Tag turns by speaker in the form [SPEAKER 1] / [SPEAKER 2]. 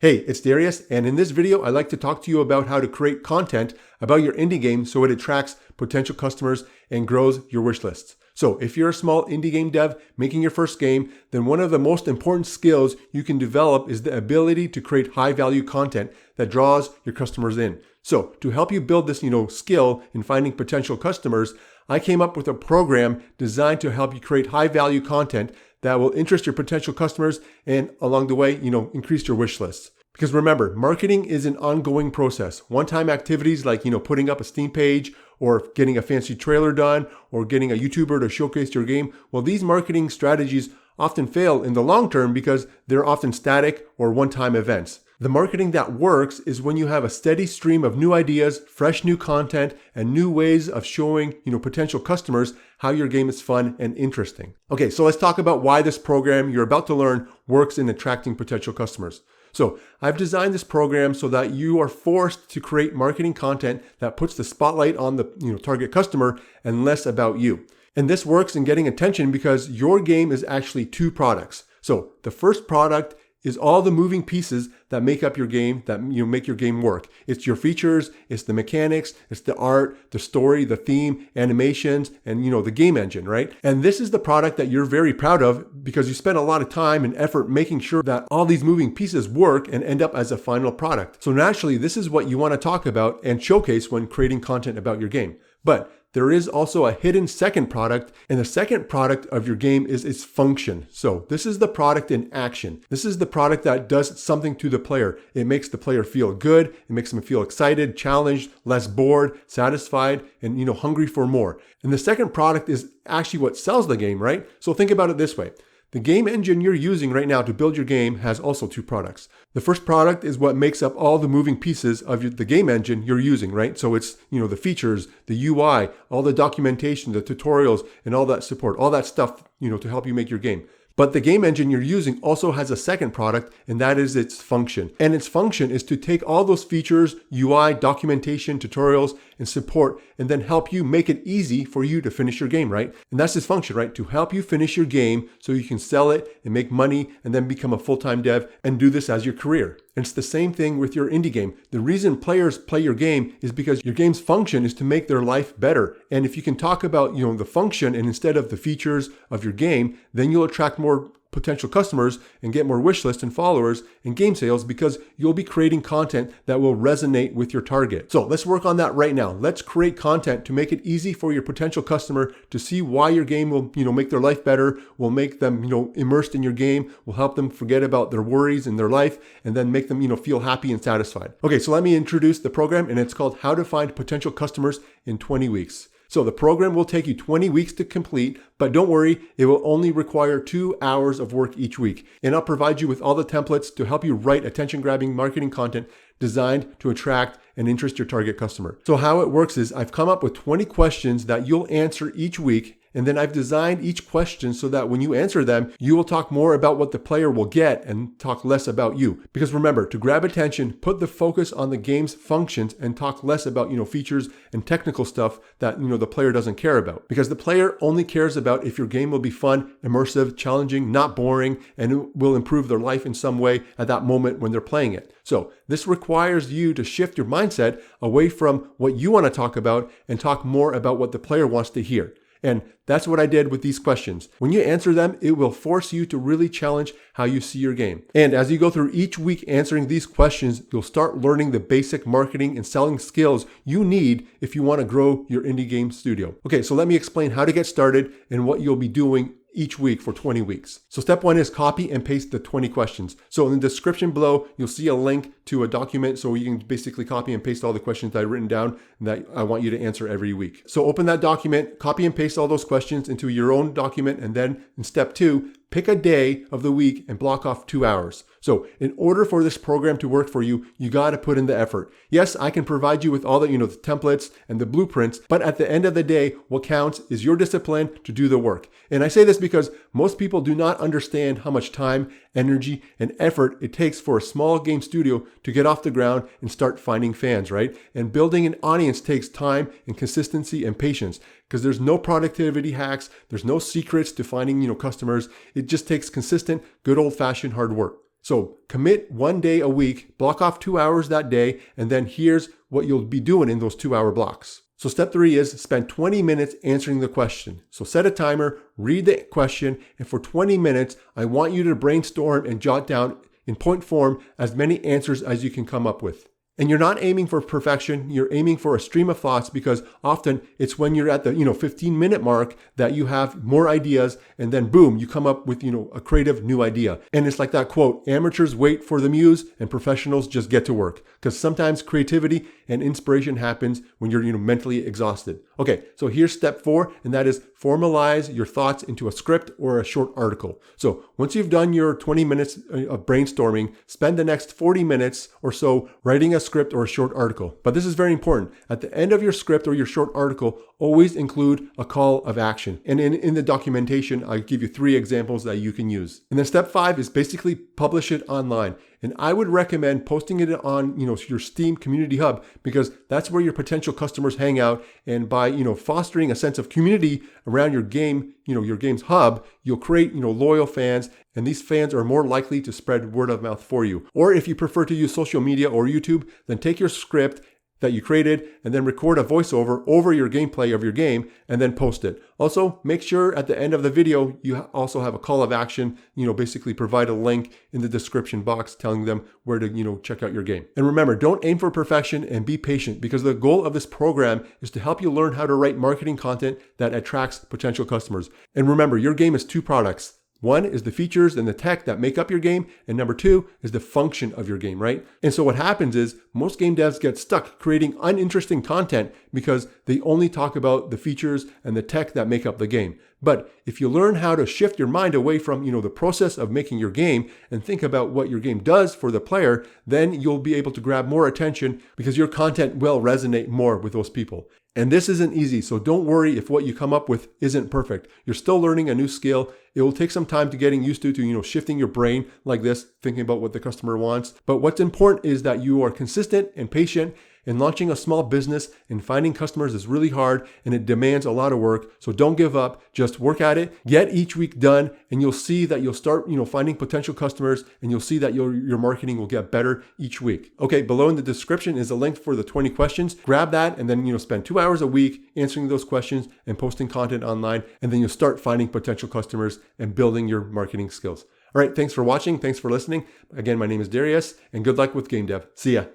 [SPEAKER 1] Hey, it's Dariusz, and in this video, I'd like to talk to you about how to create content about your indie game so it attracts potential customers and grows your wish lists. So if you're a small indie game dev making your first game, then one of the most important skills you can develop is the ability to create high value content that draws your customers in. So to help you build this, skill in finding potential customers, I came up with a program designed to help you create high value content that will interest your potential customers and along the way, increase your wish lists. Because remember, marketing is an ongoing process. One-time activities like, putting up a Steam page or getting a fancy trailer done or getting a YouTuber to showcase your game. Well, these marketing strategies often fail in the long term because they're often static or one-time events. The marketing that works is when you have a steady stream of new ideas, fresh new content, and new ways of showing, potential customers how your game is fun and interesting. Okay, so let's talk about why this program you're about to learn works in attracting potential customers. So I've designed this program so that you are forced to create marketing content that puts the spotlight on the target customer and less about you. And this works in getting attention because your game is actually two products. So the first product is all the moving pieces that make up your game, that make your game work. It's your features, it's the mechanics, it's the art, the story, the theme, animations, and the game engine, right? And this is the product that you're very proud of because you spent a lot of time and effort making sure that all these moving pieces work and end up as a final product. So naturally, this is what you want to talk about and showcase when creating content about your game. But there is also a hidden second product, and the second product of your game is its function. So this is the product in action. This is the product that does something to the player. It makes the player feel good. It makes them feel excited, challenged, less bored, satisfied, and hungry for more. And the second product is actually what sells the game, right? So think about it this way. The game engine you're using right now to build your game has also two products. The first product is what makes up all the moving pieces of the game engine you're using, right? So it's, the features, the UI, all the documentation, the tutorials, and all that support, all that stuff, to help you make your game. But the game engine you're using also has a second product, and that is its function. And its function is to take all those features, UI, documentation, tutorials, and support, and then help you make it easy for you to finish your game, right? And that's its function, right? To help you finish your game so you can sell it and make money and then become a full-time dev and do this as your career. And it's the same thing with your indie game. The reason players play your game is because your game's function is to make their life better. And if you can talk about, the function and instead of the features of your game, then you'll attract more potential customers and get more wish lists and followers and game sales because you'll be creating content that will resonate with your target. So let's work on that right now. Let's create content to make it easy for your potential customer to see why your game will, make their life better, will make them, immersed in your game, will help them forget about their worries in their life, and then make them, feel happy and satisfied. Okay, so let me introduce the program, and it's called How to Find Potential Customers in 20 Weeks. So the program will take you 20 weeks to complete, but don't worry, it will only require 2 hours of work each week. And I'll provide you with all the templates to help you write attention-grabbing marketing content designed to attract and interest your target customer. So how it works is I've come up with 20 questions that you'll answer each week. And then I've designed each question so that when you answer them, you will talk more about what the player will get and talk less about you. Because remember, to grab attention, put the focus on the game's functions and talk less about, features and technical stuff that, the player doesn't care about. Because the player only cares about if your game will be fun, immersive, challenging, not boring, and it will improve their life in some way at that moment when they're playing it. So this requires you to shift your mindset away from what you want to talk about and talk more about what the player wants to hear. And that's what I did with these questions. When you answer them, it will force you to really challenge how you see your game. And as you go through each week answering these questions, you'll start learning the basic marketing and selling skills you need if you want to grow your indie game studio. Okay, so let me explain how to get started and what you'll be doing each week for 20 weeks. So step 1 is copy and paste the 20 questions. So in the description below, you'll see a link to a document so you can basically copy and paste all the questions that I've written down and that I want you to answer every week. So open that document, copy and paste all those questions into your own document, and then in step 2, pick a day of the week and block off 2 hours. So in order for this program to work for you, you got to put in the effort. Yes, I can provide you with all the, the templates and the blueprints, but at the end of the day, what counts is your discipline to do the work. And I say this because most people do not understand how much time, energy, and effort it takes for a small game studio to get off the ground and start finding fans, right? And building an audience takes time and consistency and patience because there's no productivity hacks. There's no secrets to finding, customers. It just takes consistent, good old-fashioned hard work. So commit 1 day a week, block off 2 hours that day, and then here's what you'll be doing in those 2-hour blocks. So step 3 is spend 20 minutes answering the question. So set a timer, read the question, and for 20 minutes, I want you to brainstorm and jot down in point form as many answers as you can come up with. And you're not aiming for perfection, you're aiming for a stream of thoughts, because often it's when you're at the 15-minute mark that you have more ideas, and then boom, you come up with a creative new idea. And it's like that quote, amateurs wait for the muse and professionals just get to work. Because sometimes creativity and inspiration happens when you're mentally exhausted. Okay, so here's step 4, and that is formalize your thoughts into a script or a short article. So once you've done your 20 minutes of brainstorming, spend the next 40 minutes or so writing a script or a short article. But this is very important. At the end of your script or your short article, always include a call of action. And in the documentation, I give you 3 examples that you can use. And then step 5 is basically publish it online. And I would recommend posting it on, your Steam community hub, because that's where your potential customers hang out. And by, fostering a sense of community around your game, your game's hub, you'll create, loyal fans, and these fans are more likely to spread word of mouth for you. Or if you prefer to use social media or YouTube, then take your script that you created and then record a voiceover over your gameplay of your game and then post it. Also, make sure at the end of the video, you also have a call of action, basically provide a link in the description box telling them where to, check out your game. And remember, don't aim for perfection and be patient, because the goal of this program is to help you learn how to write marketing content that attracts potential customers. And remember, your game is 2 products. 1 is the features and the tech that make up your game, and number 2 is the function of your game, right? And so what happens is most game devs get stuck creating uninteresting content because they only talk about the features and the tech that make up the game. But if you learn how to shift your mind away from, the process of making your game and think about what your game does for the player, then you'll be able to grab more attention, because your content will resonate more with those people. And this isn't easy, so don't worry if what you come up with isn't perfect. You're still learning a new skill. It will take some time to getting used to shifting your brain like this, thinking about what the customer wants. But what's important is that you are consistent and patient. And launching a small business and finding customers is really hard, and it demands a lot of work. So don't give up, just work at it, get each week done, and you'll see that you'll start, finding potential customers, and you'll see that your marketing will get better each week. Okay, below in the description is a link for the 20 questions. Grab that and then, spend 2 hours a week answering those questions and posting content online, and then you'll start finding potential customers and building your marketing skills. All right, thanks for watching. Thanks for listening. Again, my name is Dariusz, and good luck with game dev. See ya.